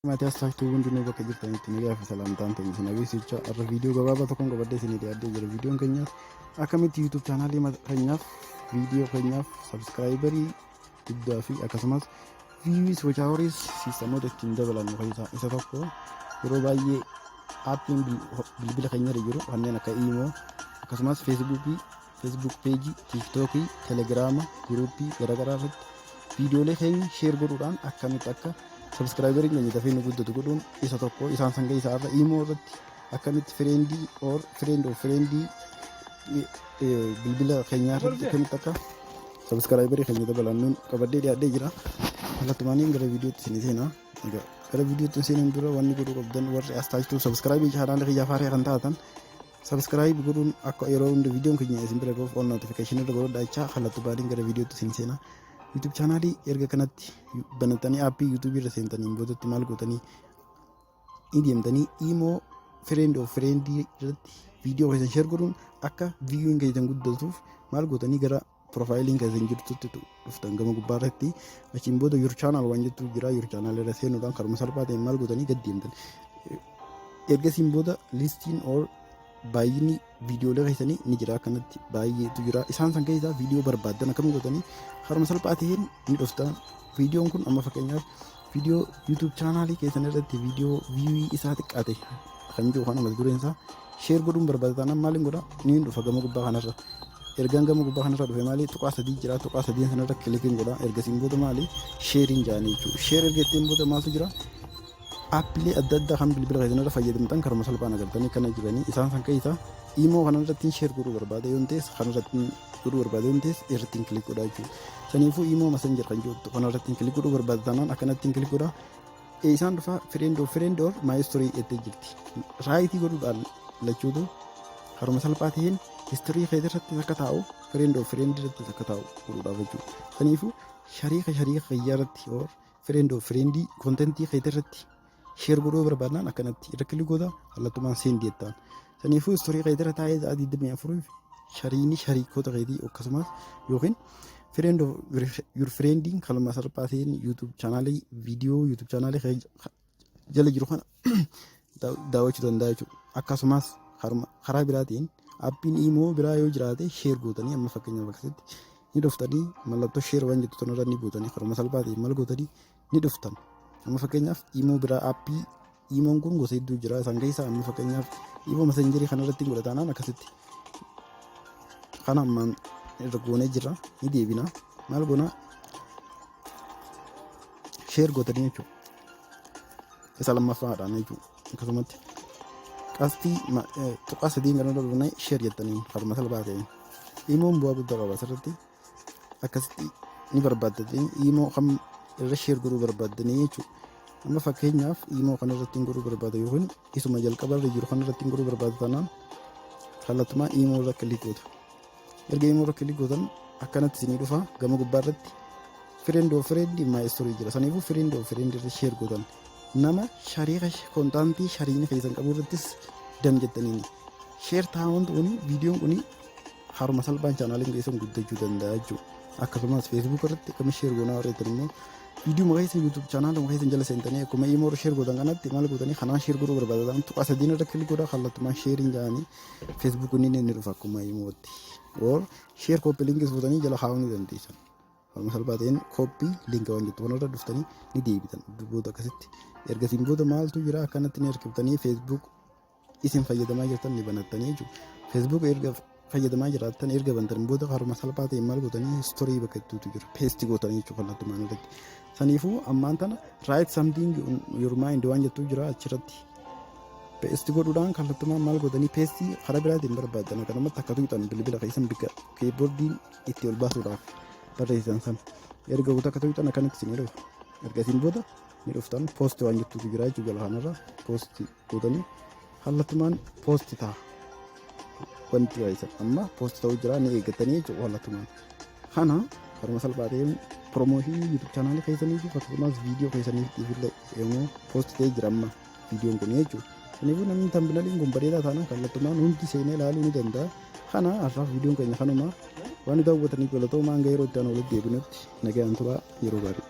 Maatiyaas taa'ee hundinuu bakka jirtanitti ni gaafa salaamtaan ta'e isin agarsiisaa irra viidiyoo gabaabaa tokkoon qabadhee isin dhiyaatee jira. Viidiyoon keenyaas akkamitti YouTube chaanaalii keenyaaf viidiyoo keenyaaf sabskraayibarii guddaa fi akkasumas viiyuus wachaaworis siistamoota ittiin dabalannu keessaa isa tokko yeroo baay'ee aappiin bilbila keenyarra jiru kanneen akka iimoo akkasumas feesbuuk peejii, tiiktookii, telegiraama, guruuppii garaagaraa irratti viidiyoolee keenya sheer godhuudhaan akkamitti akka subscriber keenya dafee nu guddatu godhuun isa tokko isaan sanga isaa irra iimoo irratti akkamitti friendii or friend of friendii bilbila keenyaa irratti akkamitti akka subscriber keenya dabalannuun qabadhee dhiyaadhee jira. Kallattumaaniin gara viidiyootti isin seenaa. Gara viidiyootti seenuun dura wanni godhuu qabdan warri as taasistu subscribe chaanaalii kiyyaa faarii kan taatan subscribe godhuun akka yeroo hunda viidiyoon keenya isin bira gahuuf on notification irra godhadhaa jecha kallattumaaniin gara viidiyootti isin seenaa. YouTube chaanaalii erga kanatti banatanii aappii YouTube irra seentanii boodatti maal gootanii deemtanii iimoo friend of friend irratti viidiyoo keessan share godhuun akka viiyuun keessan guddatuuf maal gootanii gara profaayiliin keessan jirtutti dhuftan gama gubbaa irratti achiin booda your channel waan jettu jira. Your channel irra seenuudhaan karuma salphaa ta'een maal gootanii gad deemtan ergasiin booda listiin or baay'inni viidiyoolee keessanii ni jira. Akkanatti baay'eetu jira. Isaan san keessaa viidiyoo barbaadan akkam gootanii haruma salphaa ta'een ni dhuftan. Viidiyoon kun amma fakkeenyaaf viidiyoo YouTube chaanaalii keessan irratti viidiyoo viiyuu isaa xiqqaate kan jiru kana mata dureen isaa sheer godhuun barbaadataan maaliin godha ni dhufa gama gubbaa kanarra. Ergaan gama gubbaa kanarra dhufe maali tuqaa sadii jira. Tuqaa sadii sanarra kilikiin godha. Ergasiin booda maali sheeriin jaanii jechuudha. Sheer ergatteen booda maaltu jira? Aappilee adda addaa kan bilbila keessanirra fayyadamtan karuma salphaan agartanii kana jiranii isaan san keessaa iimoo kanarratti sheer godhuu barbaada yoo ta'es kanarratti godhuu barbaada yoo ta'es irratti kilik godhaa jechuudha. Saniifuu iimoo messenger kan jirtu kanarratti kilik godhuu barbaada taanaan akkanatti kilik godhaa. Isaan dhufa friend or my story jettee jirti. Raayitii godhuudhaan lachuutu karuma salphaa ta'een history keessatti akka taa'u friend irratti akka taa'u godhuudhaaf jechuudha. Saniifuu shariika kiyyaarratti or friend of friend kontentii keessatti sheer godhuu barbaadnaan akkanatti irra kilik godhaa kallattumaan seendi jettaan. Saniifuu istorii keessarra taa'ee sa'aa 24 shariikota keetii akkasumas yookiin friend of your friendiin kalma salphaa ta'een YouTube chaanaalii viidiyoo YouTube chaanaalii jala jiru kana daawwachuu danda'a jechuudha. Akkasumas karaa biraatiin aappiin iimoo biraa yoo jiraate sheer gootanii amma fakkeenyaaf akkasitti ni dhuftanii mallattoo sheer waan jettu sanarra ni buutanii karuma salphaa ta'een maal gootanii ni dhuftan. Amma fakkeenyaaf iimoo biraa aappii iimoon kun gosa hedduu jira. Isaan keessaa amma fakkeenyaaf iimoo messengerii kanarratti godhataanaan akkasitti kana ammaan irra goonee jira ni deebina maal goona sheer gootanii jechuudha. Isa lammaffaadhaan jechuudha. Akkasumatti qastii tuqaa sadiin kanarra goonee sheer jettanii karuma salphaa ta'een iimoon bu'aa guddaa qaba asirratti akkasitti ni barbaaddatanii iimoo kam irra sheer godhuu barbaadanii jechuudha. Amma fakkeenyaaf iimoo kanarratti godhuu barbaada yookiin isuma jalqaba irra jiru kanarratti godhuu barbaada taanaan kallattumaa iimoo irra kilik goota. Erga iimoo irra kilik gootan akkanatti isinii dhufa gama gubbaa irratti friend of friend my story jira. Saniifuu friend of friend irra sheer gootan nama shariika kontaantii shariina keessan qabu irrattis dan jettaniini sheer taa'uun kuni viidiyoon kuni haruma salphaan chaanaaliin keessan guddachuu danda'a jechuudha. Akkasumas feesbuuk irratti akkamitti sheer goonaa warreetan immoo viidiyoo maqaa isa YouTube channel maqaa isa jala seentanii akkuma iimoo irra sheer gootan kanatti maal gootanii kanaan sheer godhuu barbaadatan tuqaa sadiin irra kilik godhaa kallattumaan sheeriin jaanii feesbuuk ni dhufa akkuma iimootti. Or sheer kooppii linkii fuutanii jala kaa'uu ni dandeessan. Haruma salphaa ta'een kooppii linkii waan jettu kanarra dhuftanii ni deebitan dubboota akkasitti. Ergasiin booda maaltu jira akkanatti ni hirkiftanii feesbuuk isin fayyadamaa jirtan ni banattanii jechuudha. Feesbuuk erga fayyadamaa jiraattan erga bantan booda haruma salphaa ta'een maal gootanii istoorii bakka itti jira peestii gootanii jechuudha kallattumaan irratti. Saniifuu ammaan tana write something your mind waan jettu jira achirratti peestii godhuudhaan kallattumaan maal gootanii peestii karaa biraatiin barbaadan akkanumatti akka tuqxan bilbila keessan bika kiiboordiin itti ol baasuudhaaf barreessan san erga guutuu akka tuqxan akkanatti isin dhufa. Ergasiin booda ni dhuftan poostii waan jettu jira jechuudha jala kanarra poostii gootanii kallattumaan poostii ta'a. Wanti wayisan amma poostii ta'uu jira ni eeggatanii jechuudha kallattumaan. Kana karuma salphaa ta'een promooshinii YouTube chaanaalii keessanii fi akkasumas viidiyoo keessanii illee yommuu poostii ta'ee jira amma viidiyoon kun jechuudha. Kanaafuu namni tambilaliin kun bareedaa taana kallattumaan hundi seenee ilaaluu ni danda'a. Kana har'aaf viidiyoon keenya kanuma waan daawwataniif galatoomaa hanga yeroo itti aanu walitti deebinutti nagaan turaa yeroo gaarii.